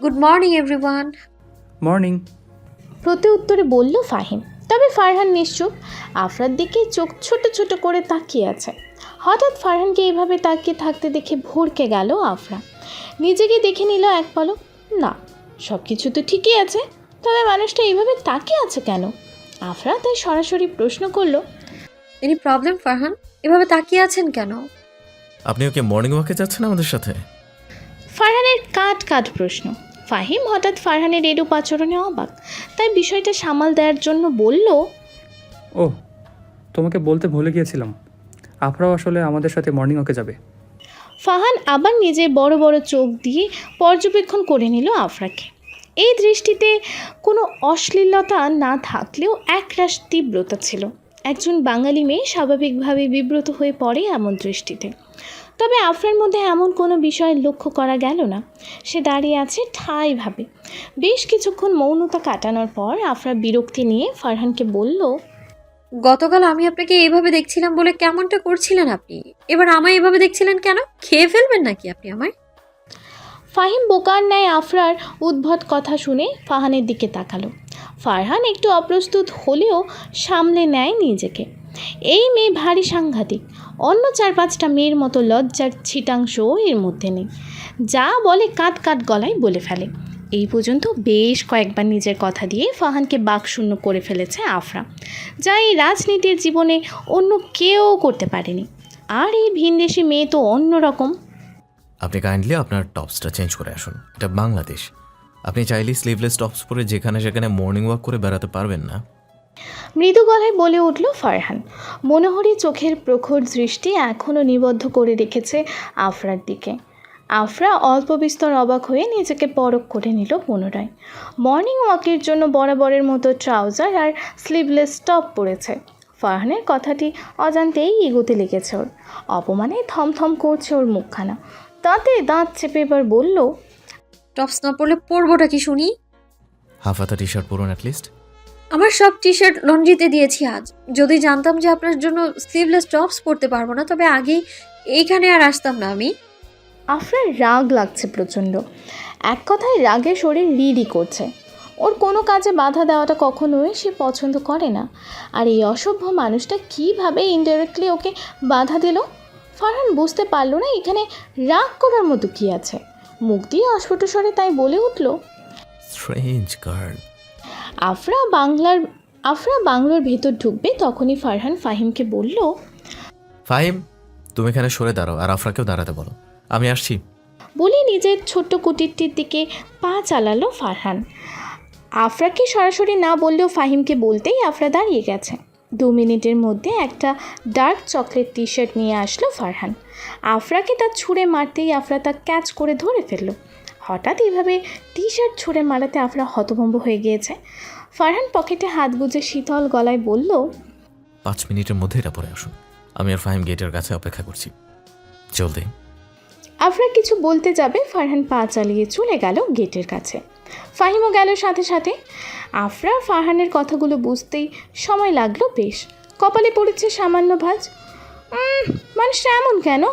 Good morning everyone. Morning. প্রতি উত্তরে বলল ফাহিম। তবে ফারহান নিশ্চুপ, আফরার দিকে চোখ ছোট ছোট করে তাকিয়ে আছে। হঠাৎ ফারহানকে এইভাবে তাকিয়ে থাকতে দেখে ভড়কে গেল আফরা। নিজেকে দেখে নিল এক পলক। না, সব কিছু তো ঠিকই আছে, তবে মানুষটা এইভাবে তাকিয়ে আছে কেন? আফরা তাই সরাসরি প্রশ্ন করল, এনি প্রবলেম ফারহান? এভাবে তাকিয়ে আছেন কেন? আপনি ওকে মর্নিং ওয়াকে যাচ্ছেন আমাদের সাথে? ফারহানের কাট প্রশ্ন। ফাহিম হঠাৎ ফারহানের এরূপ আচরণে অবাক, তাই বিষয়টা সামাল দেওয়ার জন্য বলল, ও, তোমাকে বলতে ভুলে গিয়েছিলাম, আফরাও আসলে আমাদের সাথে মর্নিং ওয়াকে যাবে। ফাহান আবার নিজের বড় বড় চোখ দিয়ে পর্যবেক্ষণ করে নিল আফরাকে। এই দৃষ্টিতে কোনো অশ্লীলতা না থাকলেও একরাশ তীব্রতা ছিল। একজন বাঙালি মেয়ে স্বাভাবিকভাবে বিব্রত হয়ে পড়ে এমন দৃষ্টিতে। তবে আফরার মধ্যে এমন কোনো বিষয় লক্ষ্য করা গেল না। সে দাঁড়িয়ে আছে ঠায়ভাবে। বেশ কিছুক্ষণ মৌনতা কাটানোর পর আফরা বিরক্তি নিয়ে ফারহানকে বলল, গতকাল আমি আপনাকে এইভাবে দেখছিলাম বলে কেমনটা করছিলেন আপনি, এবার আমায় এভাবে দেখছিলেন কেন? খেয়ে ফেলবেন নাকি আপনি আমায়? ফাহিম বোকার ন্যায় আফরার উদ্ভট কথা শুনে ফাহানের দিকে তাকালো। ফারহান একটু অপ্রস্তুত হলেও সামলে নেয় নিজেকে। এই মেয়ে ভারী সাংঘাতিক। অন্য 4-5টা মেয়ের মতো লজ্জার ছিটাংশও এর মধ্যে নেই। যা বলে কাট গলায় বলে ফেলে। এই পর্যন্ত বেশ কয়েকবার নিজের কথা দিয়ে ফাহানকে বাকশূন্য করে ফেলেছে আফরা, যা এই রাজনীতির জীবনে অন্য কেউ করতে পারেনি। আর এই ভিনদেশি মেয়ে তো অন্যরকম। আপনি কাইন্ডলি আপনার টপসটা চেঞ্জ করে আসুন, এটা বাংলাদেশ। আপনি চাইলে স্লিভলেস টপস পরে যেখানে সেখানে মর্নিং ওয়াক করে বেড়াতে পারবেন না। মৃদু গলায় বলে উঠল ফারহান। মনোহরী চোখের প্রখর দৃষ্টি এখনও নিবদ্ধ করে রেখেছে আফরার দিকে। আফরা অল্প বিস্তর অবাক হয়ে নিজেকে পরখ করে নিল পুনরায়। মর্নিং ওয়াকের জন্য বরাবরের মতো ট্রাউজার আর স্লিভলেস টপ পরেছে। ফারহানের কথাটি অজান্তেই এগোতে লেগেছে ওর। অপমানে থমথম করছে ওর মুখখানা। তাতে দাঁত চেপে এবার বলল, টপস না পরলে পরবোটা কি শুনি? হাফ হাতা টি শার্ট পরুন অ্যাটলিস্ট। আমার সব টি শার্ট লন্ড্রিতে দিয়েছি আজ। যদি জানতাম যে আপনার জন্য স্লিভলেস টপস পরতে পারবো না, তবে আগেই এইখানে আর আসতাম না আমি। আফরার রাগ লাগছে প্রচণ্ড। এক কথায় রাগে শরীর রিরি করছে। ওর কোনো কাজে বাধা দেওয়াটা কখনোই সে পছন্দ করে না। আর এই অসভ্য মানুষটা কীভাবে ইনডাইরেক্টলি ওকে বাধা দিল। ফারহান বুঝতে পারল না এখানে রাগ করার মতো কী আছে। মুখ দিয়ে অস্ফুট স্বরে তাই বলে উঠল, স্ট্রেঞ্জ গার্ল। আফরা বাংলোর ভেতর ঢুকবে তখনই ফারহান ফাহিমকে বলল, ফাহিম, তুমি এখানে সরে দাঁড়াও আর আফরাকেও দাঁড়াতে বলো, আমি আসছি। বলে নিজের ছোট্ট কুটিরটির দিকে পা চালালো ফারহান। আফরাকে সরাসরি না বললেও ফাহিমকে বলতেই আফরা দাঁড়িয়ে গেছে। 2 মিনিটের মধ্যে একটা ডার্ক চকলেট টি শার্ট নিয়ে আসলো ফারহান। আফরাকে তা ছুঁড়ে মারতেই আফরা তা ক্যাচ করে ধরে ফেলল। হঠাৎ এইভাবে টি শার্ট ছুঁড়ে মারাতে আফরা হতভম্ব হয়ে গিয়েছে। ফারহান পকেটে হাত গুজে শীতল গলায় বলল, 5 মিনিটের মধ্যে এটা পরে আসুন, আমি আর ফাহিম গেটের কাছে অপেক্ষা করছি, জলদি। আফরা কিছু বলতে যাবে ফারহান পা চালিয়ে চলে গেল গেটের কাছে। ফাহিমও গেল সাথে সাথে। আফরা ফারহানের কথাগুলো বুঝতেই সময় লাগলো বেশ। কপালে পড়েছে সামান্য ভাঁজ। মানুষটা এমন কেন?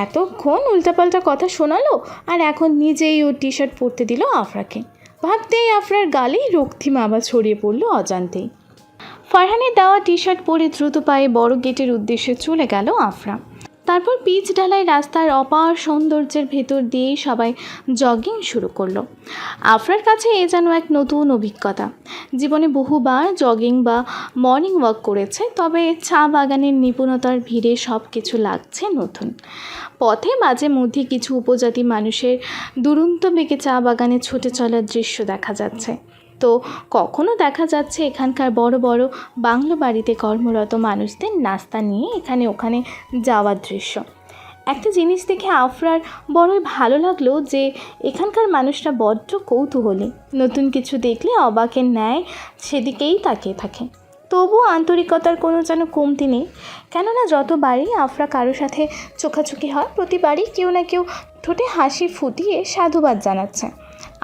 এতক্ষণ উল্টাপাল্টা কথা শোনালো আর এখন নিজেই ও টি শার্ট পরতে দিল আফরাকে। ভাবতেই আফরার গালে রক্তিম আবার ছড়িয়ে পড়লো অজান্তেই। ফারহানের দেওয়া টি শার্ট পরে দ্রুত পায়ে বড় গেটের উদ্দেশ্যে চলে গেল আফরা। তারপর পিচ ঢালাই রাস্তার অপার সৌন্দর্যের ভেতর দিয়েই সবাই জগিং শুরু করলো। আফরার কাছে এ যেন এক নতুন অভিজ্ঞতা। জীবনে বহুবার জগিং বা মর্নিং ওয়াক করেছে, তবে চা বাগানের নিপুণতার ভিড়ে সব কিছু লাগছে নতুন। পথে মাঝে মধ্যে কিছু উপজাতি মানুষের দুরন্ত বেগে চা বাগানে ছুটে চলার দৃশ্য দেখা যাচ্ছে। তো কখনো দেখা যাচ্ছে এখানকার বড় বড় বাংলো বাড়িতে কর্মরত মানুষদের নাস্তা নিয়ে এখানে ওখানে যাওয়ার দৃশ্য। একটা জিনিস দেখে আফরার বড়ই ভালো লাগলো যে এখানকার মানুষরা বড্ড কৌতূহলী। নতুন কিছু দেখলে অবাকের ন্যায় সেদিকেই তাকিয়ে থাকে। তবুও আন্তরিকতার কোনো যেন কমতি নেই। কেননা যতবারই আফরা কারো সাথে চোখাচোখি হয়, প্রতিবারই কেউ না কেউ ঠোঁটে হাসি ফুটিয়ে সাধুবাদ জানাচ্ছে।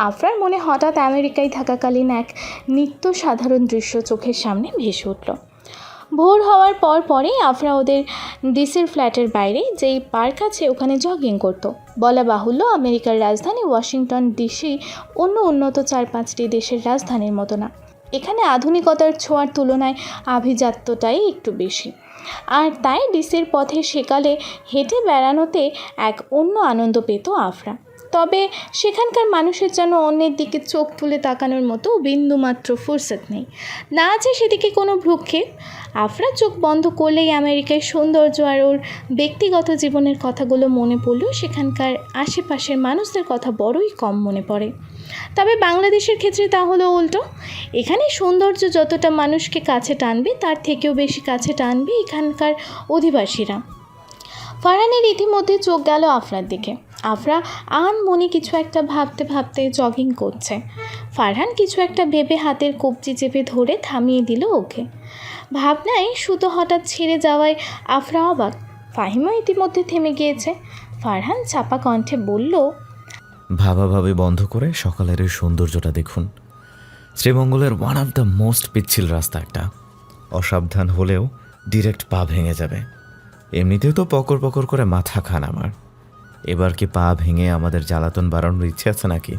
আফরার মনে হঠাৎ আমেরিকায় থাকাকালীন এক নিত্য সাধারণ দৃশ্য চোখের সামনে ভেসে উঠল। ভোর হওয়ার পরেই আফরা ওদের ডিসির ফ্ল্যাটের বাইরে যেই পার্ক আছে ওখানে জগিং করত। বলা বাহুল্য আমেরিকার রাজধানী ওয়াশিংটন ডিসি অন্য উন্নত 4-5টি দেশের রাজধানীর মতো না। এখানে আধুনিকতার ছোঁয়ার তুলনায় আভিজাত্যটাই একটু বেশি, আর তাই ডিসির পথে সেকালে হেঁটে বেড়ানোতে এক অন্য আনন্দ পেত আফরা। তবে সেখানকার মানুষের যেন অন্যের দিকে চোখ তুলে তাকানোর মতো বিন্দুমাত্র ফুরসত নেই, না আছে সেদিকে কোনো ভ্রুক্ষেপ। আফরা চোখ বন্ধ করলেই আমেরিকার সৌন্দর্য আর ওর ব্যক্তিগত জীবনের কথাগুলো মনে পড়লেও সেখানকার আশেপাশের মানুষদের কথা বড়ই কম মনে পড়ে। তবে বাংলাদেশের ক্ষেত্রে তা হলো উল্টো। এখানে সৌন্দর্য যতটা মানুষকে কাছে টানবে তার থেকেও বেশি কাছে টানবে এখানকার অধিবাসীরা। ফারহানের ইতিমধ্যে চোখ গেল আফরার দিকে। আফরা মনে কিছু একটা ভাবতে ভাবতে জগিং করছে। ফারহান কিছু একটা ভেবে হাতের কবজি চেপে ধরে থামিয়ে দিল ওকে। ভাবনায় সুতো হঠাৎ ছেড়ে যাওয়ায় আফরা অবাক। ফাহিমও ইতিমধ্যে থেমে গিয়েছে। ফারহান চাপা কণ্ঠে বলল, ভাবাভাবি বন্ধ করে সকালের এই সৌন্দর্যটা দেখুন। শ্রীমঙ্গলের ওয়ান অফ দ্য মোস্ট পিচ্ছিল রাস্তা একটা, অসাবধান হলেও ডিরেক্ট পা ভেঙে যাবে। এমনিতেও তো পকর পকর করে মাথা খান আমার, এবার কি পা ভেঙে আমাদের জ্বালাতন বাড়ানোর ইচ্ছে আছে নাকি?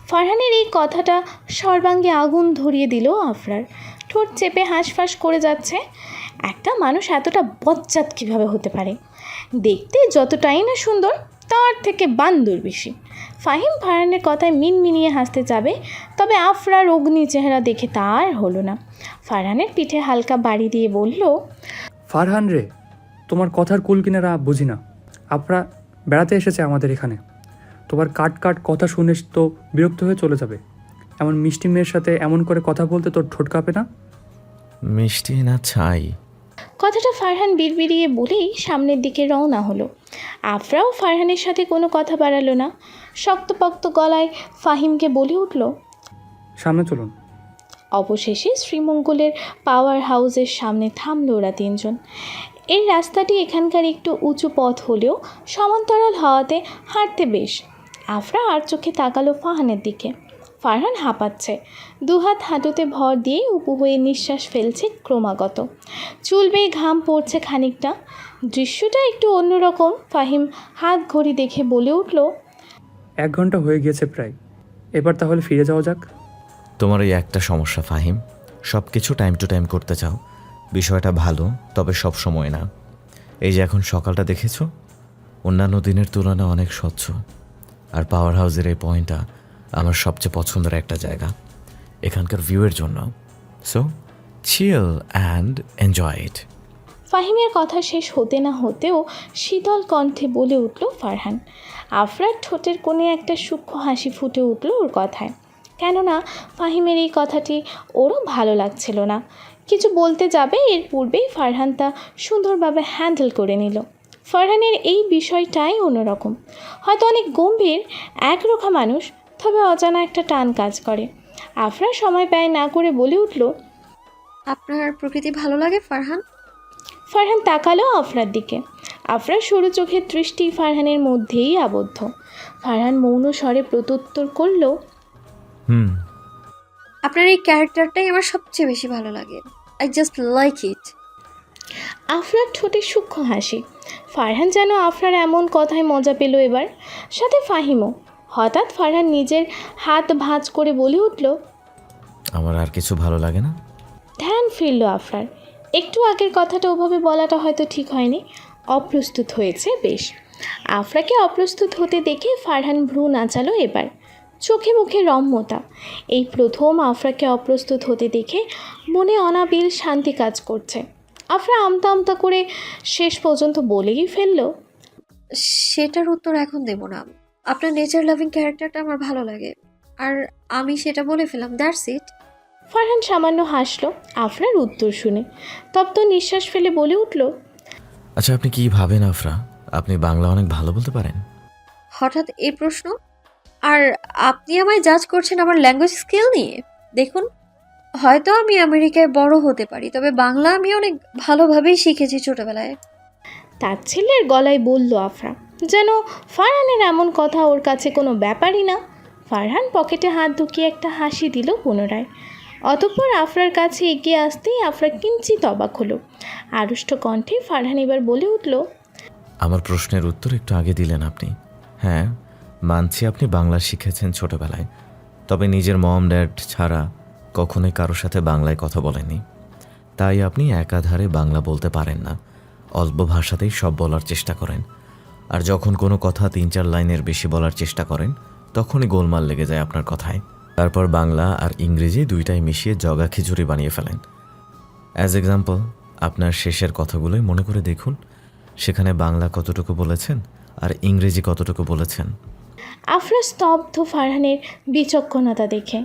ফারহানের এই কথাটা সর্বাঙ্গে আগুন ধরিয়ে দিল আফরার। ঠোঁট চেপে হাঁসফাঁস করে যাচ্ছে। একটা মানুষ এতটা বজ্জাত কীভাবে হতে পারে? দেখতে যতটাই না সুন্দর তার থেকে বান্দর বেশি। ফাহিম ফারহানের কথায় মিনমিনিয়ে হাসতে যাবে, তবে আফরার অগ্নি চেহারা দেখে তার হলো না। ফারহানের পিঠে হালকা বাড়ি দিয়ে বলল, ফারহান রে, তোমার কথার কুল কিনারা বুঝি না। আপনারা বেড়াতে এসেছে আমাদের এখানে, তোমার কাট কাট কথা শুনে তো বিরক্ত হয়ে চলে যাবে। এমন মিষ্টি মেয়ের সাথে এমন করে কথা বলতে তোর ঠোঁট কাঁপে না? মিষ্টি না ছাই? কথাটা ফারহান বিড়বিড়িয়ে বলেই সামনের দিকে রওনা হলো। আফরাও ফারহানের সাথে কোনো কথা বাড়ালো না। শক্তপোক্ত গলায় ফাহিমকে বলে উঠল, সামনে চলুন। অবশেষে শ্রীমঙ্গলের পাওয়ার হাউসের সামনে থামলো ওরা তিনজন। এই রাস্তাটি এখানকার একটু উঁচু পথ হলেও সমান্তরাল হওয়াতে হাঁটতে বেশ। আফরা আর চোখে তাকালো ফারহানের দিকে। ফারহান হাঁপাচ্ছে, দুহাত হাঁটুতে ভর দিয়ে উপুর হয়ে নিঃশ্বাস ফেলছে ক্রমাগত। চুল বেয়ে ঘাম পড়ছে খানিকটা। দৃশ্যটা একটু অন্যরকম। ফাহিম হাত ঘড়ি দেখে বলে উঠল, 1 ঘন্টা হয়ে গিয়েছে প্রায়, এবার তাহলে ফিরে যাওয়া যাক। তোমার এই একটা সমস্যা ফাহিম, সব কিছু টাইম টু টাইম করতে চাও। বিষয়টা ভালো, তবে সব সময় না। এই যে এখন সকালটা দেখেছো, অন্যান্য দিনের তুলনায় অনেক স্বচ্ছ। আর পাওয়ার হাউসের এই পয়েন্টটা আমার সবচেয়ে পছন্দের একটা জায়গা এখানকার ভিউয়ের জন্য। So chill and enjoy it. ফাহিমের কথা শেষ হতে না হতেও শীতল কণ্ঠে বলে উঠল ফারহান। আফরার ঠোঁটের কোণে একটা সূক্ষ্ম হাসি ফুটে উঠল ওর কথায়। কেননা ফাহিমের এই কথাটি ওরও ভালো লাগছিল না। কিছু বলতে যাবে এর পূর্বেই ফারহান তা সুন্দরভাবে হ্যান্ডেল করে নিল। ফারহানের এই বিষয়টাই অন্যরকম। হয়তো অনেক গম্ভীর একরোখা মানুষ, তবে অজানা একটা টান কাজ করে। আফরা সময় ব্যয় না করে বলে উঠল, আপনার প্রকৃতি ভালো লাগে ফারহান? ফারহান তাকালো আফরার দিকে। আফরার সরু চোখের দৃষ্টি ফারহানের মধ্যেই আবদ্ধ। ফারহান মৌন স্বরে প্রত্যুত্তর করল, আপনার এই ক্যারেক্টারটাই আমার সবচেয়ে বেশি ভালো লাগে। I just like it. আফরার ঠোঁটে সূক্ষ্ম হাসি। ফারহান যেন আফরার এমন কথায় মজা পেল এবার, সাথে ফাহিমও। হঠাৎ ফারহান নিজের হাত ভাঁজ করে বলে উঠল, আমার আর কিছু ভালো লাগে না। ধ্যান ফিরল আফরার। একটু আগের কথাটা ওভাবে বলাটা হয়তো ঠিক হয়নি, অপ্রস্তুত হয়েছে বেশ। আফরাকে অপ্রস্তুত হতে দেখে ফারহান ভ্রু নাচালো এবার। চোখে মুখে রম্যতা। এই প্রথম আফরাকে অপ্রস্তুত হতে দেখে মনে অনাবিল শান্তি কাজ করছে। আফরা আমতা আমতা করে শেষ পর্যন্ত বলেই ফেলল, সেটার উত্তর এখন দেব না। আপনার নেচার লাভিং ক্যারেক্টারটা আমার ভালো লাগে, আর আমি সেটা বলে ফেলাম, দ্যাটস ইট। ফারহান সামান্য হাসল আফরার উত্তর শুনে। তপ্ত নিঃশ্বাস ফেলে বলে উঠল, আচ্ছা, আপনি কি ভাবেন আফরা, আপনি বাংলা অনেক ভালো বলতে পারেন? হঠাৎ এই প্রশ্ন? আর আপনি আমায় জাজ করছেন আমার ল্যাঙ্গুয়েজ স্কিল নিয়ে? দেখুন, হয়তো আমি আমেরিকায় বড় হতে পারি, তবে বাংলা আমি অনেক ভালোভাবেই শিখেছি ছোটবেলায়। তার ছেলের গলায় বলল আফরা, যেন ফারহানের এমন কথা ওর কাছে কোনো ব্যাপারই না। ফারহান পকেটে হাত ঢুকিয়ে একটা হাসি দিল পুনরায়। অতঃপর আফরার কাছে এগিয়ে আসতেই আফরা কিঞ্চিত অবাক হলো। আড়ষ্ট কণ্ঠে ফারহান এবার বলে উঠল, আমার প্রশ্নের উত্তর একটু আগে দিলেন আপনি। হ্যাঁ, মানছি আপনি বাংলা শিখেছেন ছোটবেলায়, তবে নিজের মম ড্যাড ছাড়া কখনোই কারোর সাথে বাংলায় কথা বলেননি। তাই আপনি একাধারে বাংলা বলতে পারেন না, অল্প ভাষাতেই সব বলার চেষ্টা করেন। আর যখন কোনো কথা 3-4 লাইনের বেশি বলার চেষ্টা করেন তখনই গোলমাল লেগে যায় আপনার কথায়। তারপর বাংলা আর ইংরেজি দুইটাই মিশিয়ে জগা খিচুড়ি বানিয়ে ফেলেন। অ্যাজ এক্সাম্পল, আপনার শেষের কথাগুলোই মনে করে দেখুন, সেখানে বাংলা কতটুকু বলেছেন আর ইংরেজি কতটুকু বলেছেন। আফরা স্তব্ধ ফারহানের বিচক্ষণতা দেখে।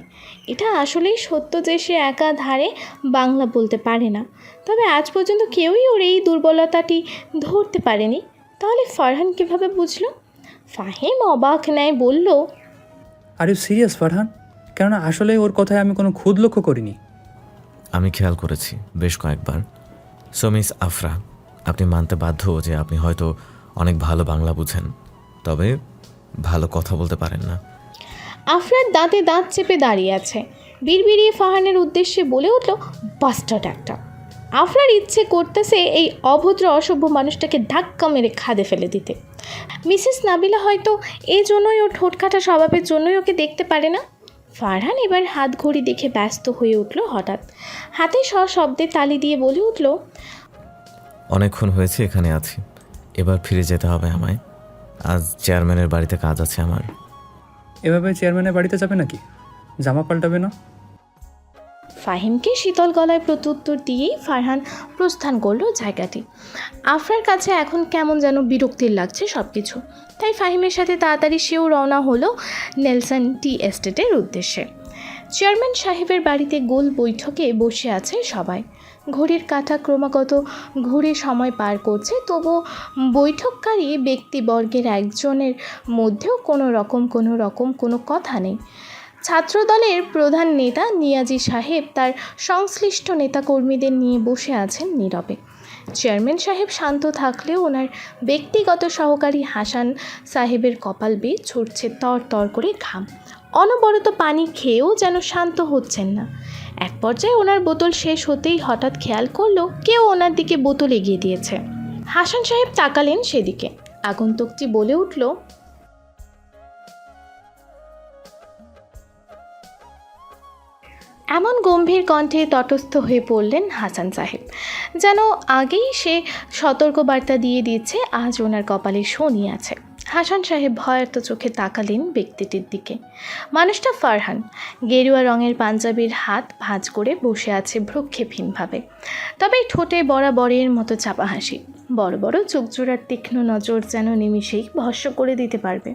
এটা আসলেই সত্য যে সে একাধারে বাংলা বলতে পারে না, তবে আজ পর্যন্ত কেউই ওর এই দুর্বলতাটি ধরতে পারেনি। তাহলে ফারহান কীভাবে বুঝলো? ফাহিম অবাক নেয় বলল, আর ইউ সিরিয়াস ফারহান? কেননা আসলে ওর কথায় আমি কোনো খুদ লক্ষ্য করিনি। আমি খেয়াল করেছি বেশ কয়েকবার। সো মিস আফরা, আপনি মানতে বাধ্য যে আপনি হয়তো অনেক ভালো বাংলা বুঝেন, তবে ভালো কথা বলতে পারেন না। আফরার দাঁতে দাঁত চেপে দাঁড়িয়ে আছে। বিড়বিড়িয়ে ফারহানের উদ্দেশ্যে বলে উঠল, বাস্টার্ড একটা। আফরার ইচ্ছে করতেছে এই অভদ্র অসভ্য মানুষটাকে ধাক্কা মেরে খাদে ফেলে দিতে। মিসেস নাবিলা হয়তো এই জন্যই ওর ঠোঁটকাটা স্বভাবের জন্যই ওকে দেখতে পারে না। ফারহান এবার হাত ঘড়ি দেখে ব্যস্ত হয়ে উঠল হঠাৎ। হাতে সশব্দে তালি দিয়ে বলে উঠল, অনেকক্ষণ হয়েছে এখানে আছি, এবার ফিরে যেতে হবে আমায়। আজ চেয়ারম্যানের বাড়িতে কাজ আছে আমার। এভাবে চেয়ারম্যানের বাড়িতে যাবে নাকি? জামা পাল্টাবে না? ফাহিমকে শীতল গলায় প্রত্যুত্তর দিয়েই ফারহান প্রস্থান করল জায়গাটি। আফরার কাছে এখন কেমন যেন বিরক্তির লাগছে সব কিছু। তাই ফাহিমের সাথে তাড়াতাড়ি সেও রওনা হলো নেলসন টি এস্টেটের উদ্দেশ্যে। চেয়ারম্যান সাহেবের বাড়িতে গোল বৈঠকে বসে আছে সবাই। ঘড়ির কাঁটা ক্রমাগত ঘুরে সময় পার করছে, তবু বৈঠককারী ব্যক্তিবর্গের একজনের মধ্যেও কোনো রকম কোনো কথা নেই। ছাত্রদলের প্রধান নেতা নিয়াজি সাহেব তার সংশ্লিষ্ট নেতাকর্মীদের নিয়ে বসে আছেন নীরবে। চেয়ারম্যান সাহেব শান্ত থাকলেও ওনার ব্যক্তিগত সহকারী হাসান সাহেবের কপাল বেয়ে ছুটছে তর তর করে ঘাম। অনবরত পানি খেয়েও যেন শান্ত হচ্ছেন না। এক পর্যায়ে ওনার বোতল শেষ হতেই হঠাৎ খেয়াল করলো কেউ ওনার দিকে বোতল এগিয়ে দিয়েছে। হাসান সাহেব তাকালেন সেদিকে। আগন্তুকটি বলে উঠল, এমন গম্ভীর কণ্ঠে তটস্থ হয়ে পড়লেন হাসান সাহেব, যেন আগেই সে সতর্কবার্তা দিয়ে দিচ্ছে আজ ওনার কপালে শনি আছে। হাসান সাহেব ভয়ার্ত চোখে তাকালেন ব্যক্তিটির দিকে। মানুষটা ফারহান। গেরুয়া রঙের পাঞ্জাবির হাত ভাঁজ করে বসে আছে ভ্রুক্ষেপহীনভাবে, তবে ঠোঁটে বরাবরের মতো চাপা হাসি। বড় বড় চোখজোড়ার তীক্ষ্ণ নজর যেন নিমিষেই ভস্ম করে দিতে পারবে।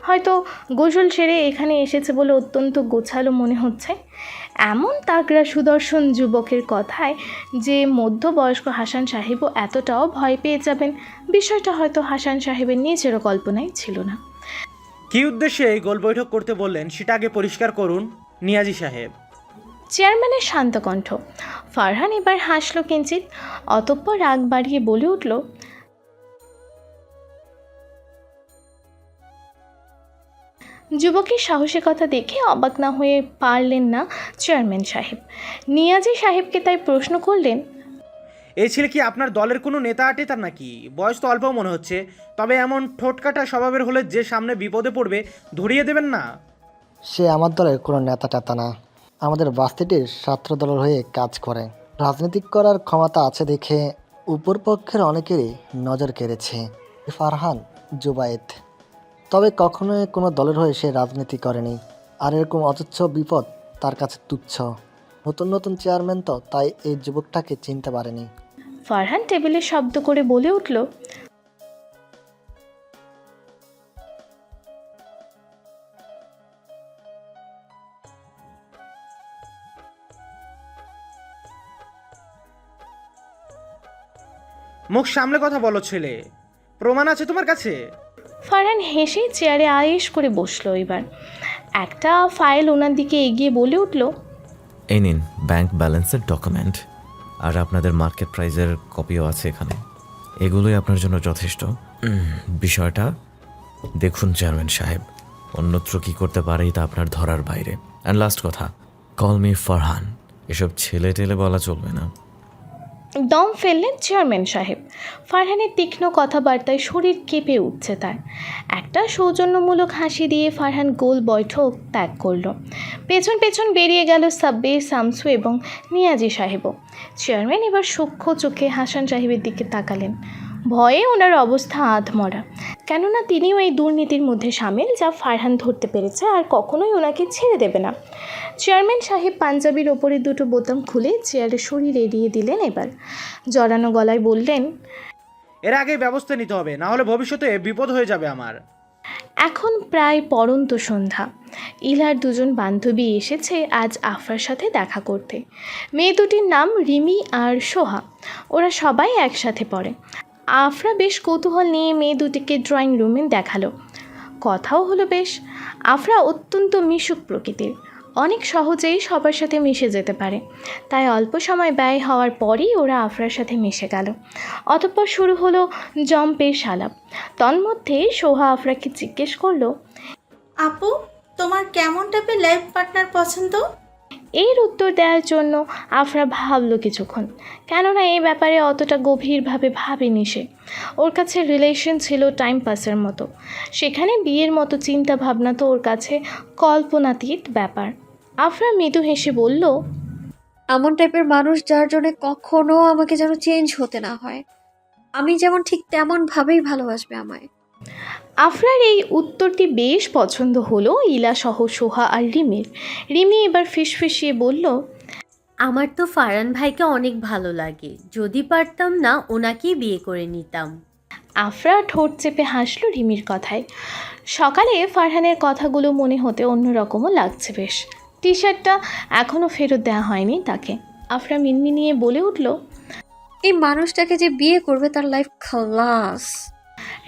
হয়তো গোসল সেরে এখানে এসেছে বলে অত্যন্ত গোছালো মনে হচ্ছে। এমন তাগড়া সুদর্শন যুবকের কথায় যে মধ্যবয়স্ক হাসান সাহেবও এতটাও ভয় পেয়ে যাবেন, বিষয়টা হয়তো হাসান সাহেবের নিজেরও কল্পনায় ছিল না। কী উদ্দেশ্যে এই গোল বৈঠক করতে বললেন সেটা আগে পরিষ্কার করুন নিয়াজি সাহেব। চেয়ারম্যানের শান্ত কণ্ঠ। ফারহান এবার হাসল কিঞ্চিত, অতঃপর রাগ বাড়িয়ে বলে উঠল, যুবকের সাহসিকতা দেখে অবাক না হয়ে পারলেন না চেয়ারম্যান সাহেব। নিয়াজি সাহেবকে তাই প্রশ্ন করলেন, এই ছেলে কি আপনার দলের কোনো নেতা আটে তার নাকি? বয়স তো অল্প মনে হচ্ছে, তবে এমন ঠোঁটকাটা স্বভাবের হলে যে সামনে বিপদে পড়বে ধরিয়ে দেবেন না। সে আমার দলের কোনো নেতা টেতা না, আমাদের বাস্তিটির ছাত্র দলের হয়ে কাজ করে। রাজনীতি করার ক্ষমতা আছে দেখে উপর পক্ষের অনেকেরই নজর কেড়েছে। ফারহান জুবায়েদ, তবে কখনোই কোনো দলের হয়ে সে রাজনীতি করেনি। আর এরকম অতুচ্ছ বিপদ তার কাছে তুচ্ছ। নতুন নতুন চেয়ারম্যান তো, তাই এই যুবকটাকে চিনতে পারেনি। ফারহান টেবিলে শব্দ করে বলে উঠল, মুখ সামলে কথা বলো ছেলে, প্রমাণ আছে তোমার কাছে? ফারহান হেসে চেয়ারে আয়েশ করে বসলো। এবার একটা ফাইল ওনার দিকে এগিয়ে বলে উঠল, এই নিন ব্যাংক ব্যালেন্সের ডকুমেন্ট, আর আপনাদের মার্কেট প্রাইজের কপিও আছে এখানে। এগুলোই আপনার জন্য যথেষ্ট। বিষয়টা দেখুন চেয়ারম্যান সাহেব, অন্যত্র কী করতে পারে তা আপনার ধরার বাইরে। অ্যান্ড লাস্ট কথা, কল মি ফারহান। এসব ছেলে টেলে বলা চলবে না। দম ফেললেন চেয়ারম্যান সাহেব। ফারহানের তীক্ষ্ণ কথাবার্তায় শরীর কেঁপে উঠছে তার। একটা সৌজন্যমূলক হাসি দিয়ে ফারহান গোল বৈঠক ত্যাগ করল। পেছন পেছন বেরিয়ে গেল সাব্বির, শামসু এবং নিয়াজি সাহেবও। চেয়ারম্যান এবার সূক্ষ্ম চোখে হাসান সাহেবের দিকে তাকালেন। ভয়ে ওনার অবস্থা আধমরা, কেননা তিনিও এই দুর্নীতির মধ্যে সামিল, যা ফারহান ধরতে পেরেছে আর কখনোই ওনাকে ছেড়ে দেবে না। চেয়ারম্যান সাহেব পাঞ্জাবির ওপরে দুটো বোতাম খুলে চেয়ারে শরীর এড়িয়ে দিলেন। এবার জড়ানো গলায় বললেন, এর আগে ব্যবস্থা নিতে হবে, না হলে ভবিষ্যতে বিপদ হয়ে যাবে আমার। এখন প্রায় পড়ন্ত সন্ধ্যা। ইলার দুজন বান্ধবী এসেছে আজ আফরার সাথে দেখা করতে। মেয়ে দুটির নাম রিমি আর সোহা। ওরা সবাই একসাথে পড়ে। আফরা বেশ কৌতূহল নিয়ে মেয়ে দুটিকে ড্রয়িং রুমে দেখালো। কথাও হলো বেশ। আফরা অত্যন্ত মিশুক প্রকৃতির, অনেক সহজেই সবার সাথে মিশে যেতে পারে। তাই অল্প সময় ব্যয় হওয়ার পরই ওরা আফরার সাথে মিশে গেল। অতঃপর শুরু হলো জম্পেশ আলাপ। তন্মধ্যে সোহা আফরাকে জিজ্ঞেস করলো, আপু, তোমার কেমন টাইপের লাইফ পার্টনার পছন্দ? এর উত্তর দেওয়ার জন্য আফরা ভাবলো কিছুক্ষণ, কেননা এই ব্যাপারে অতটা গভীরভাবে ভাবেনি সে। ওর কাছে রিলেশন ছিল টাইম পাসের মতো, সেখানে বিয়ের মতো চিন্তা ভাবনা তো ওর কাছে কল্পনাতীত ব্যাপার। আফরা মৃদু হেসে বলল, এমন টাইপের মানুষ যার জন্য কখনো আমাকে যেন চেঞ্জ হতে না হয়, আমি যেমন ঠিক তেমন ভাবেই ভালোবাসবে আমায়। আফরার এই উত্তরটি বেশ পছন্দ হলো ইলা সহ সোহা আর রিমির। রিমি এবার ফিসফিসিয়ে বলল, আমার তো ফারহান ভাইকে অনেক ভালো লাগে, যদি পারতাম না ওনাকেই বিয়ে করে নিতাম। আফরা ঠোঁট চেপে হাসল রিমির কথায়। সকালে ফারহানের কথাগুলো মনে হতে অন্যরকমও লাগছে বেশ। টি শার্টটা এখনও ফেরত দেওয়া হয়নি তাকে। আফরা মিনমিনিয়ে বলে উঠল, এই মানুষটাকে যে বিয়ে করবে তার লাইফ খালাস।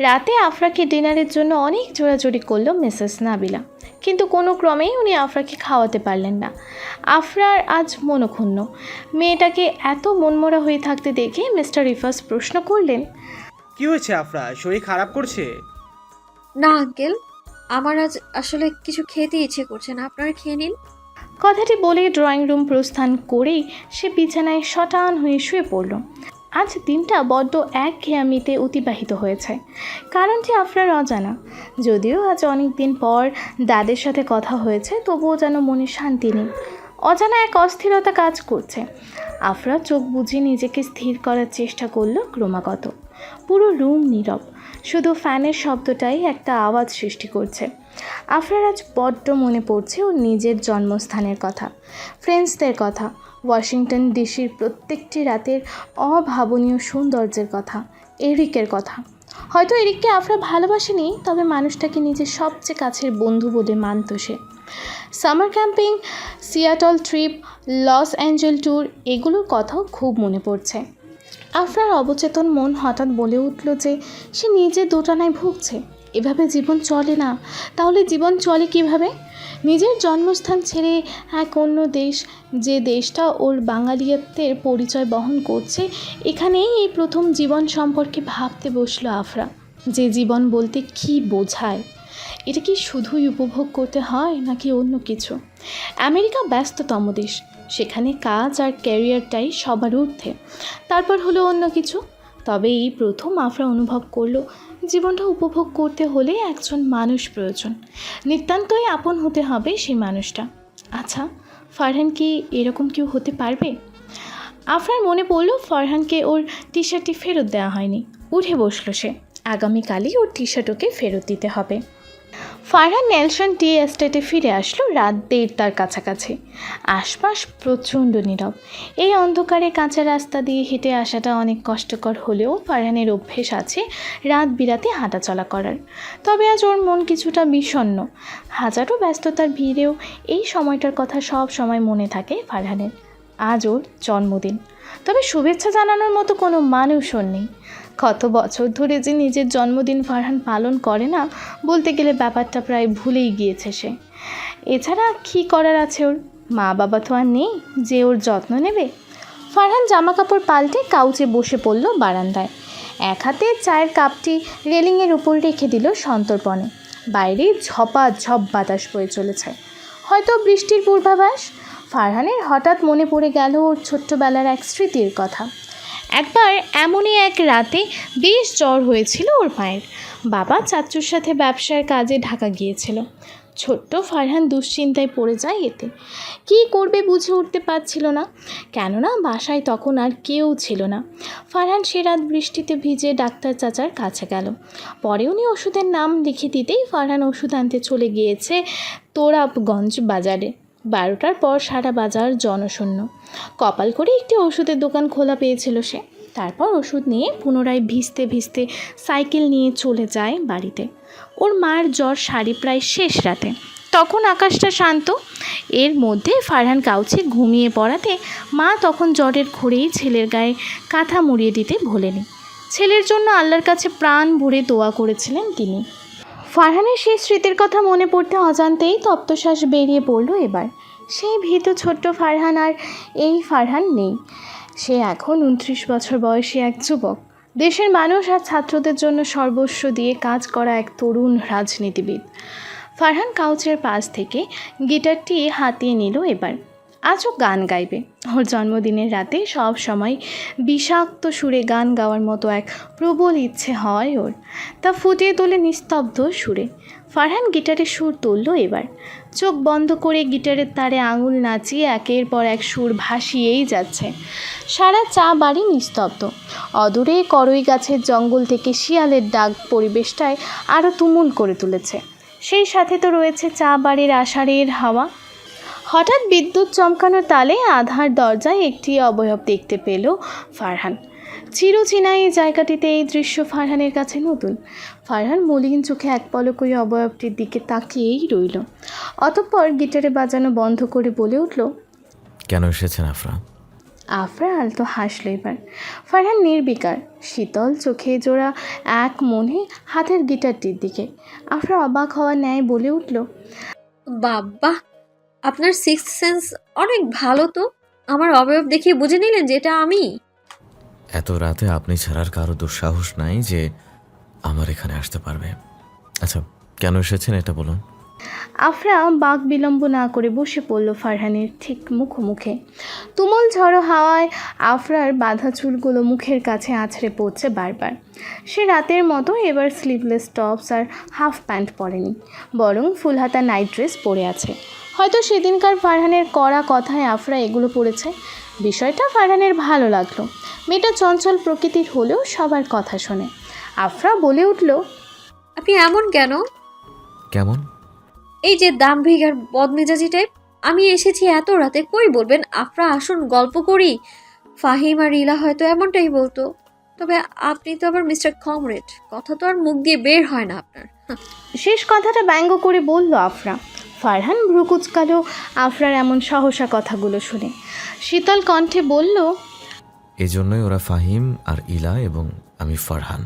রাতে আফরাকে ডিনারের জন্য অনেক জোরাজোরি করলো মিসেস নাবিলা, কিন্তু কোনো ক্রমেই উনি আফরাকে খাওয়াতে পারলেন না। আফরার আজ মনক্ষুণ্ণ। মেয়েটাকে এত মনমরা হয়ে থাকতে দেখে মিস্টার রিফাস প্রশ্ন করলেন, কি হয়েছে আফরা, শরীর খারাপ করছে? না আঙ্কেল, আমার আজ আসলে কিছু খেতে ইচ্ছে করছে না, আপনারা খেয়ে নিন। কথাটি বলে ড্রয়িং রুম প্রস্থান করেই সে বিছানায় শটান হয়ে শুয়ে পড়ল। আজ দিনটা বড্ড একঘেয়ামিতে অতিবাহিত হয়েছে। কারণটি আফরার অজানা। যদিও আজ অনেক দিন পর দাদের সাথে কথা হয়েছে, তবুও যেন মনে শান্তি নেই। অজানা এক অস্থিরতা কাজ করছে। আফরা চোখ বুজে নিজেকে স্থির করার চেষ্টা করলো ক্রমাগত। পুরো রুম নীরব, শুধু ফ্যানের শব্দটাই একটা আওয়াজ সৃষ্টি করছে। আফরার আজ বড্ড মনে পড়ছে ওর নিজের জন্মস্থানের কথা, ফ্রেন্ডসদের কথা, ওয়াশিংটন ডিসির প্রত্যেকটি রাতের অভাবনীয় সৌন্দর্যের কথা, এরিকের কথা। হয়তো এরিককে আফরা ভালোবাসেনি, তবে মানুষটাকে নিজের সবচেয়ে কাছের বন্ধু বলে মানত সে। Summer camping, Seattle trip, Los Angeles tour, এগুলোর কথাও খুব মনে পড়ছে। আফরার অবচেতন মন হঠাৎ বলে উঠল যে সে নিজে দোটানায় ভুগছে। এভাবে জীবন চলে না। তাহলে জীবন চলে কিভাবে? নিজের জন্মস্থান ছেড়ে এক অন্য দেশ, যে দেশটা ওর বাঙালিয়ত্বের পরিচয় বহন করছে, এখানেই এই প্রথম জীবন সম্পর্কে ভাবতে বসলো আফরা। যে জীবন বলতে কী বোঝায়? এটা কি শুধুই উপভোগ করতে হয় নাকি অন্য কিছু? আমেরিকা ব্যস্ততম দেশ, সেখানে কাজ আর ক্যারিয়ারটাই সবার ঊর্ধ্বে, তারপর হলো অন্য কিছু। তবে এই প্রথম আফরা অনুভব করলো জীবনটা উপভোগ করতে হলে একজন মানুষ প্রয়োজন। নিতান্তই আপন হতে হবে সেই মানুষটা। আচ্ছা, ফারহান কি এরকম কেউ হতে পারবে? আফরার মনে পড়ল ফারহানকে ওর টি শার্টটি ফেরত দেওয়া হয়নি। উঠে বসলো সে। আগামীকালই ওর টি শার্ট ওকে ফেরত দিতে হবে। ফারহান নেলসন টি এস্টেটে ফিরে আসলো রাত 1:30টার কাছাকাছি। আশপাশ প্রচণ্ড নীরব। এই অন্ধকারে কাঁচা রাস্তা দিয়ে হেঁটে আসাটা অনেক কষ্টকর হলেও ফারহানের অভ্যেস আছে রাত বিরাতে হাঁটাচলা করার। তবে আজ ওর মন কিছুটা বিষণ্ণ। হাজারো ব্যস্ততার ভিড়েও এই সময়টার কথা সব সময় মনে থাকে ফারহানের। আজ ওর জন্মদিন, তবে শুভেচ্ছা জানানোর মতো কোনো মানুষও নেই। কত বছর ধরে যে নিজের জন্মদিন ফারহান পালন করে না, বলতে গেলে ব্যাপারটা প্রায় ভুলেই গিয়েছে সে। এছাড়া কী করার আছে ওর? মা বাবা তো আর নেই যে ওর যত্ন নেবে। ফারহান জামা কাপড় পাল্টে কাউচে বসে পড়ল বারান্দায়। এক হাতে চায়ের কাপটি রেলিংয়ের উপর রেখে দিল সন্তর্পণে। বাইরে ঝপাঝপ বাতাস বয়ে চলেছে, হয়তো বৃষ্টির পূর্বাভাস। ফারহানের হঠাৎ মনে পড়ে গেল ওর ছোট্টবেলার এক স্মৃতির কথা। একবার এমনই এক রাতে বেশ জ্বর হয়েছিল ওর মায়ের। বাবা চাচুর সাথে ব্যবসার কাজে ঢাকা গিয়েছিল। ছোট্ট ফারহান দুশ্চিন্তায় পড়ে যায় এতে। কী করবে বুঝে উঠতে পারছিল না, কেননা বাসায় তখন আর কেউ ছিল না। ফারহান সে রাত বৃষ্টিতে ভিজে ডাক্তার চাচার কাছে গেল। পরে উনি ওষুধের নাম লিখে দিতেই ফারহান ওষুধ আনতে চলে গিয়েছে তোরাবগঞ্জ বাজারে। 12টার পর সারা বাজার জনশূন্য। কপাল করে একটি ওষুধের দোকান খোলা পেয়েছিল সে। তারপর ওষুধ নিয়ে পুনরায় ভিজতে ভিজতে সাইকেল নিয়ে চলে যায় বাড়িতে। ওর মার জ্বর সারি প্রায় শেষ রাতে। তখন আকাশটা শান্ত। এর মধ্যে ফারহান কাউচে ঘুমিয়ে পড়াতে মা তখন জ্বরের ঘোরেই ছেলের গায়ে কাঁথা মুড়িয়ে দিতে ভোলেনি। ছেলের জন্য আল্লাহর কাছে প্রাণ ভরে দোয়া করেছিলেন তিনি। ফারহানের সেই স্মৃতির কথা মনে পড়তে অজান্তেই তপ্তশ্বাস বেরিয়ে পড়ল এবার। সেই ভীতু ছোট্ট ফারহান আর এই ফারহান নেই। সে এখন 29 বছর বয়সী এক যুবক। দেশের মানুষ আর ছাত্রদের জন্য সর্বস্ব দিয়ে কাজ করা এক তরুণ রাজনীতিবিদ। ফারহান কাউচের পাশ থেকে গিটারটি হাতিয়ে নিল এবার। আজও গান গাইবে। ওর জন্মদিনের রাতে সব সময় বিষাক্ত সুরে গান গাওয়ার মতো এক প্রবল ইচ্ছে হয় ওর। তা ফুটিয়ে তোলে নিস্তব্ধ সুরে। ফারহান গিটারে সুর তুলল এবার। চোখ বন্ধ করে গিটারের তারে আঙুল নাচিয়ে একের পর এক সুর ভাসিয়েই যাচ্ছে। সারা চা বাড়ি নিস্তব্ধ। অদূরে করই গাছের জঙ্গল থেকে শিয়ালের ডাক পরিবেশটায় আরও তুমুল করে তুলেছে। সেই সাথে তো রয়েছে চা বাড়ির আষাঢ়ের হাওয়া। হঠাৎ বিদ্যুৎ চমকানো তালে আধার দরজায় একটি অবয়ব দেখতে পেল ফারহান। চিরচেনা এই জায়গাটিতে এই দৃশ্য ফারহানের কাছে নতুন। ফারহান মলিন চোখে এক পলক ওই অবয়বটির দিকে তাকিয়েই রইল। অতঃপর গিটারে বাজানো বন্ধ করে বলে উঠল, কেন এসেছেন আফরা? আফরা আলতো হাসল এবার। ফারহান নির্বিকার, শীতল চোখে জোড়া এক মনে হাতের গিটারটির দিকে। আফরা অবাক হওয়া ন্যায় বলে উঠল, বাবা, আপনার সিক্সথ সেন্স অনেক ভালো তো। আমার অবয়ব দেখিয়ে বুঝে নিলেন যে এটা আমি। এত রাতে আপনি ছাড়ার কারো দুঃসাহস নাই যে আমার এখানে আসতে পারবে। আচ্ছা, কেন এসেছেন এটা বলুন। আফরা বাক বিলম্ব না করে বসে পড়ল ফারহানের ঠিক মুখোমুখে। তুমুল ঝড়ো হাওয়ায় আফরার বাঁধা চুলগুলো মুখের কাছে আছড়ে পড়ছে বারবার। সে রাতের মতো এবার স্লিভলেস টপস আর হাফ প্যান্ট পরেনি, বরং ফুলহাতা নাইট ড্রেস পরে আছে। হয়তো সেদিনকার ফারহানের কড়া কথায় আফরা এগুলো পড়েছে। বিষয়টা ফারহানের ভালো লাগলো। মেয়েটা চঞ্চল প্রকৃতির হলেও সবার কথা শোনে। আফরা বলে উঠল, আপনি এমন কেন? কেমন? এই যে দাম্ভিক আর বদমেজাজি টাইপ। আমি এসেছি এত রাতে, কই বলবেন আফরা আসুন গল্প করি। ফাহিম আর ইলা হয়তো এমনটাই বলতো, তবে আপনি তো আবার মিস্টার কমরেড, কথা তো আর মুখ দিয়ে বের হয় না আপনার। শেষ কথাটা ব্যঙ্গ করে বলল আফরা। ফারহান ভ্রু কুচকালো আফরার এমন সহসা কথাগুলো শুনে। শীতল কণ্ঠে বলল, এই জন্যই ওরা ফাহিম আর ইলা এবং আমি ফারহান।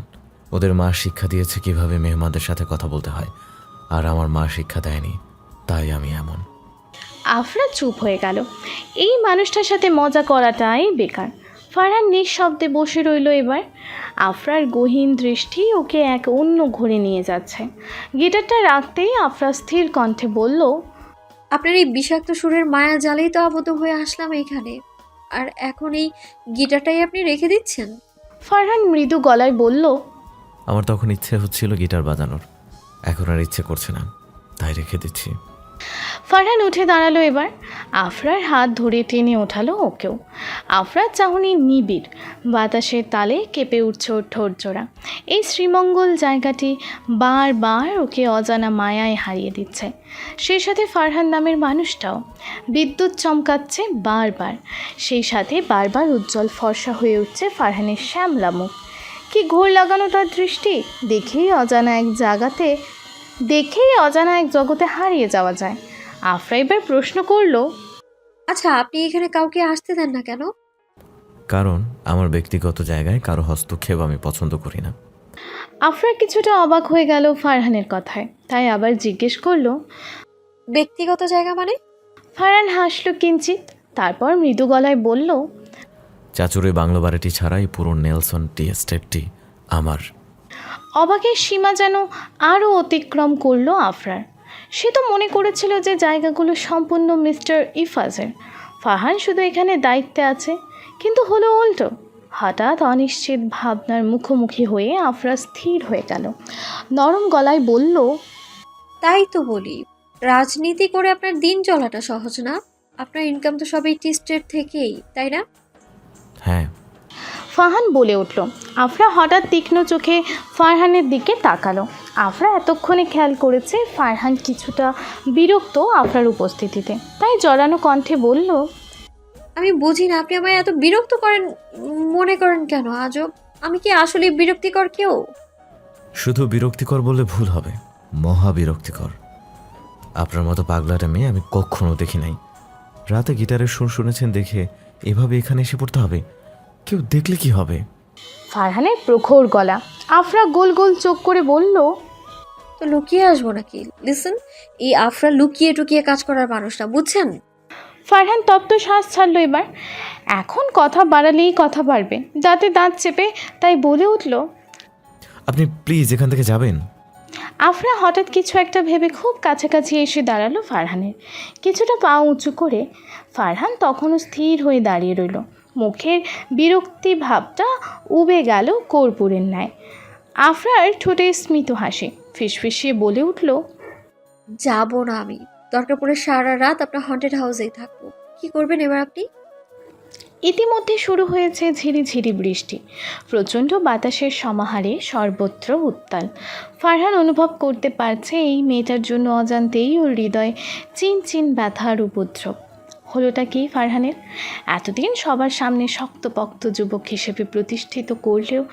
ওদের মা শিক্ষা দিয়েছে কিভাবে মেহমানদের সাথে কথা বলতে হয়, আর আমার মা শিক্ষা দেয়নি, তাই আমি এমন। আফরা চুপ হয়ে গেল। এই মানুষটার সাথে মজা করাটাই বেকার। ফারহান নিঃশব্দে বসে রইল এবার। আফরার গহীন দৃষ্টি ওকে এক অন্য ঘুরে নিয়ে যাচ্ছে। গিটারটা রাখতেই আফরা স্থির কণ্ঠে বলল, আপনার এই বিষাক্ত সুরের মায়া জালেই তো আবদ্ধ হয়ে আসলাম এখানে, আর এখন এই গিটারটাই আপনি রেখে দিচ্ছেন? ফারহান মৃদু গলায় বলল, আমার তখন ইচ্ছে হচ্ছিল গিটার বাজানোর, এখন আর ইচ্ছে করছে না, তাই রেখে দিচ্ছি। ফারহান উঠে দাঁড়ালো এবার। আফরার হাত ধরে টেনে ওঠালো ওকেও। আফরার চাহনি নিবিড়, বাতাসের তালে কেঁপে উঠছে ওর ঠোঁট জোড়া। এই শ্রীমঙ্গল জায়গাটি বারবার ওকে অজানা মায়ায় হারিয়ে দিচ্ছে। সেই সাথে ফারহান নামের মানুষটাও। বিদ্যুৎ চমকাচ্ছে বারবার, সেই সাথে বারবার উজ্জ্বল ফর্সা হয়ে উঠছে ফারহানের শ্যামলা মুখ। কি ঘোর লাগানো তার দৃষ্টি! দেখেই অজানা এক জগতে হারিয়ে যাওয়া যায়। আফরা এবার প্রশ্ন করল, আচ্ছা, আপনি এখানে কাউকে আসতে দেন না কেন? কারণ আমার ব্যক্তিগত জায়গায় কারো হস্তক্ষেপ আমি পছন্দ করি না। আফরা কিছুটা অবাক হয়ে গেল ফারহানের কথায়, তাই আবার জিজ্ঞেস করলো, ব্যক্তিগত জায়গা মানে? ফারহান হাসলো কিঞ্চিত, তারপর মৃদু গলায় বলল, চাচুরে বাংলো বাড়িটি ছাড়াই পুরো নেলসন টি এস্টেটটি আমার। অবাকের সীমা যেন আরও অতিক্রম করলো আফরার। সে তো মনে করেছিল যে জায়গাগুলো সম্পূর্ণ মিস্টার ইফাজের। ফারহান শুধু এখানে দায়িত্বে আছে, কিন্তু হলো উল্টো। হঠাৎ অনিশ্চিত ভাবনার মুখোমুখি হয়ে আফরা স্থির হয়ে গেল। নরম গলায় বলল, তাই তো বলি, রাজনীতি করে আপনার দিন চলাটা সহজ না। আপনার ইনকাম তো সবই টি স্টেট থেকেই, তাই না? হ্যাঁ। ফারহান বলে উঠল। আফরা হঠাৎ তীক্ষ্ণ চোখে ফারহানের দিকে তাকালো। আফরা এতক্ষণে খেয়াল করেছে ফারহান কিছুটা বিরক্ত আফরার উপস্থিতিতে, তাই জড়ানো কণ্ঠে বলল, আমি বুঝি না আপনি আমায় এত বিরক্ত করেন, মনে করেন কেন? আজব, আমি কি আসলে বিরক্তিকর কেউ? শুধু বিরক্তিকর বললে ভুল হবে, মহা বিরক্তিকর। আপনার মতো পাগলাটা মেয়ে আমি কখনো দেখি নাই। রাতে গিটারের সুর শুনেছেন দেখে এভাবে এখানে এসে পড়তে হবে? কেউ দেখলে কি হবে? ফারহানের প্রখর গলা। আফরা গোল গোল চোখ করে বলল, তো লুকিয়ে আসবো নাকি? লিসেন, এই আফরা লুকিয়ে টুকিয়ে কাজ করার মানুষ না, বুঝছেন? ফারহান তপ্ত শ্বাস ছাড়ল এবার। এখন কথা বাড়ালেই কথা বাড়বে, দাঁতে দাঁত চেপে তাই বলে উঠল, আপনি প্লিজ এখান থেকে যাবেন। আফরা হঠাৎ কিছু একটা ভেবে খুব কাছাকাছি এসে দাঁড়ালো ফারহানের। কিছুটা পা উঁচু করে। ফারহান তখনও স্থির হয়ে দাঁড়িয়ে রইল। মুখের বিরক্তি ভাবটা উবে গেল কর্পূরের ন্যায়। আফরার ঠোঁটে স্মিত হাসি। ফিসফিসিয়ে বলে উঠল, যাবো না আমি। দরকার পড়ে সারা রাত আপনার হন্টেড হাউসেই থাকবো। কি করবেন এবার আপনি? ইতিমধ্যে শুরু হয়েছে ঝিরিঝিরি বৃষ্টি। প্রচণ্ড বাতাসের সমাহারে সর্বত্র উত্তাল। ফারহান অনুভব করতে পারছে এই মেয়েটার জন্য অজান্তেই ওর হৃদয় চিনচিন ব্যথার উপদ্রব। হলোটা কি ফারহানের? এতদিন সবার সামনে শক্তপোক্ত যুবক হিসেবে প্রতিষ্ঠিত করলেও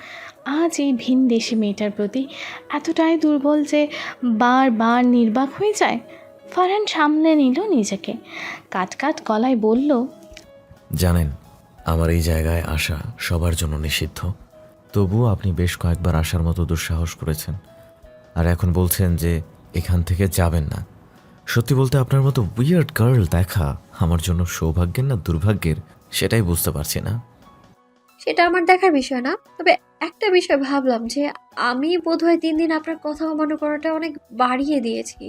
আজ এই ভিনদেশি মেয়েটার প্রতি এতটাই দুর্বল যে বারবার নির্বাক হয়ে যায়। ফারহান সামনে নিল নিজেকে। কাট গলায় বলল, জানেন, আমার এই জায়গায় আসা সবার জন্য নিষিদ্ধ। তবুও আপনি বেশ কয়েকবার আসার মতো দুঃসাহস করেছেন, আর এখন বলছেন যে এখান থেকে যাবেন না। সত্যি বলতে আপনার মতো উইয়ার্ড গার্ল দেখা আমার জন্য সৌভাগ্যের না দুর্ভাগ্যের সেটাই বুঝতে পারছি না। সেটা আমার দেখার বিষয় না। তবে একটা বিষয় ভাবলাম যে আমি বোধহয় 3 দিন আপনার কথা অমান্য করাটা অনেক বাড়িয়ে দিয়েছি,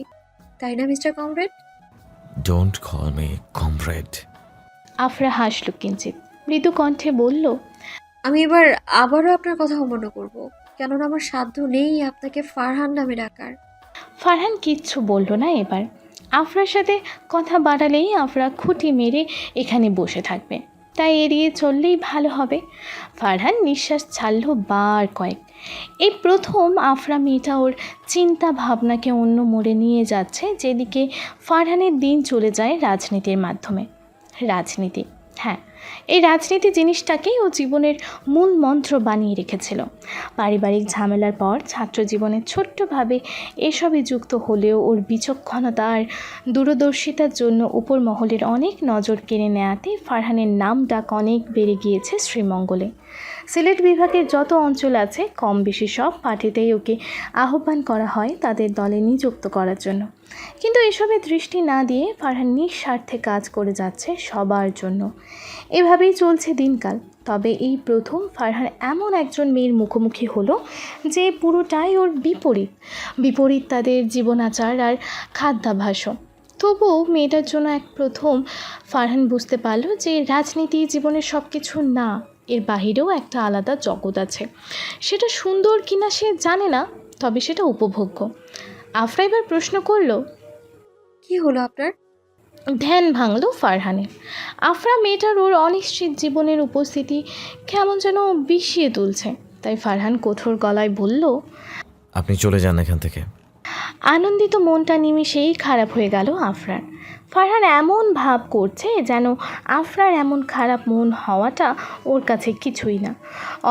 তাই না mister comrade? Don't call me comrade. Afra হাসল কিঞ্চিত, মৃদু কণ্ঠে বলল, আমি এবার আবারও আপনার কথা অমান্য করব, কেননা আমার সাধ্য নেই আপনাকে ফারহান নামে ডাকার। ফারহান কিচ্ছু বলল না এবার। আফরার সাথে কথা বাড়ালেই আফরা খুঁটি মেরে এখানে বসে থাকবে, তাই এড়িয়ে চললেই ভালো হবে। ফারহান নিঃশ্বাস ছাড়ল বার কয়েক। এই প্রথম আফরা মেয়েটা ওর চিন্তা ভাবনাকে অন্য মোড়ে নিয়ে যাচ্ছে, যেদিকে ফারহানের দিন চলে যায় রাজনীতির মাধ্যমে। রাজনীতি, হ্যাঁ, এই রাজনীতি জিনিসটাকেই ও জীবনের মূল মন্ত্র বানিয়ে রেখেছিল। পারিবারিক ঝামেলার পর ছাত্র জীবনে ছোট্টভাবে এসবই যুক্ত হলেও ওর বিচক্ষণতা আর দূরদর্শিতার জন্য উপর মহলের অনেক নজর কেড়ে নেওয়াতে ফারহানের নাম ডাক অনেক বেড়ে গিয়েছে শ্রীমঙ্গলে। সিলেট বিভাগের যত অঞ্চল আছে কম বেশি সব পার্টিতেই ওকে আহ্বান করা হয় তাদের দলে নিযুক্ত করার জন্য। কিন্তু এসবে দৃষ্টি না দিয়ে ফারহান নিঃস্বার্থে কাজ করে যাচ্ছে সবার জন্য। এভাবেই চলছে দিনকাল। তবে এই প্রথম ফারহান এমন একজন মেয়ের মুখোমুখি হলো যে পুরোটাই ওর বিপরীত তাদের জীবনাচার আর খাদ্যাভ্যাসও। তবুও মেয়েটার জন্য এক প্রথম ফারহান বুঝতে পারল যে রাজনীতি জীবনের সব কিছু না, এর বাহিরেও একটা আলাদা জগৎ আছে। সেটা সুন্দর কিনা সে জানে না, তবে সেটা উপভোগ্য। আফরা এবার প্রশ্ন করল, কি হলো আপনার? ধ্যান ভাঙল ফারহানের। আফরা মেয়েটার ওর অনিশ্চিত জীবনের উপস্থিতি কেমন যেন বিষিয়ে তুলছে, তাই ফারহান কঠোর গলায় বলল, আপনি চলে যান এখান থেকে। আনন্দিত মনটা নিমিষেই খারাপ হয়ে গেল আফরার। ফারহান এমন ভাব করছে যেন আফরার এমন খারাপ মন হওয়াটা ওর কাছে কিছুই না।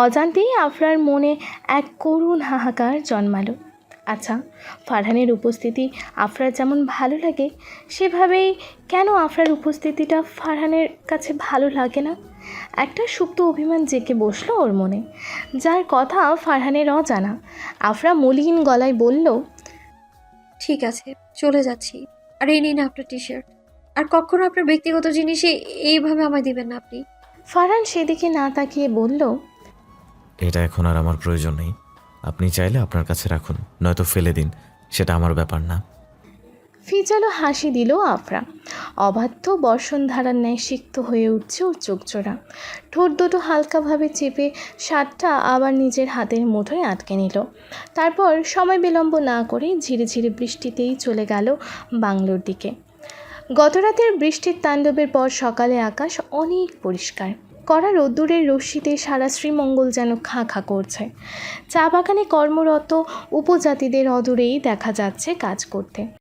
অজান্তেই আফরার মনে এক করুণ হাহাকার জন্মালো। আচ্ছা, ফারহানের উপস্থিতি আফরার যেমন ভালো লাগে, সেভাবেই কেন আফরার উপস্থিতিটা ফারহানের কাছে ভালো লাগে না? একটা সুপ্ত অভিমান জেঁকে বসলো ওর মনে, যার কথা ফারহানের অজানা। আফরা মলিন গলায় বলল, ঠিক আছে, চলে যাচ্ছি। আর এই নিন আপনার টি শার্ট। আর কখনো আপনার ব্যক্তিগত জিনিসে এইভাবে আমায় দিবেন না আপনি। ফারহান সেদিকে না তাকিয়ে বলল, এটা এখন আর আমার প্রয়োজন নেই। আপনি চাইলে আপনার কাছে রাখুন, নয়তো ফেলে দিন, সেটা আমার ব্যাপার না। ফিচালো হাসি দিল আফরা। অবাধ্য বর্ষণধারার ন্যায় সিক্ত হয়ে উঠছে ওর চোখজোড়া। ঠোঁট দুটো হালকাভাবে চেপে শার্টটা আবার নিজের হাতের মুঠোয় আটকে নিল। তারপর সময় বিলম্ব না করে ধীরে ধীরে বৃষ্টিতেই চলে গেল বাংলোর দিকে। গতরাতের বৃষ্টির তাণ্ডবের পর সকালে আকাশ অনেক পরিষ্কার। কড়া রোদ্দুরের রশ্মিতে সারা শ্রীমঙ্গল যেন খাঁ খাঁ করছে। চা বাগানে কর্মরত উপজাতিদের অদূরেই দেখা যাচ্ছে কাজ করতে।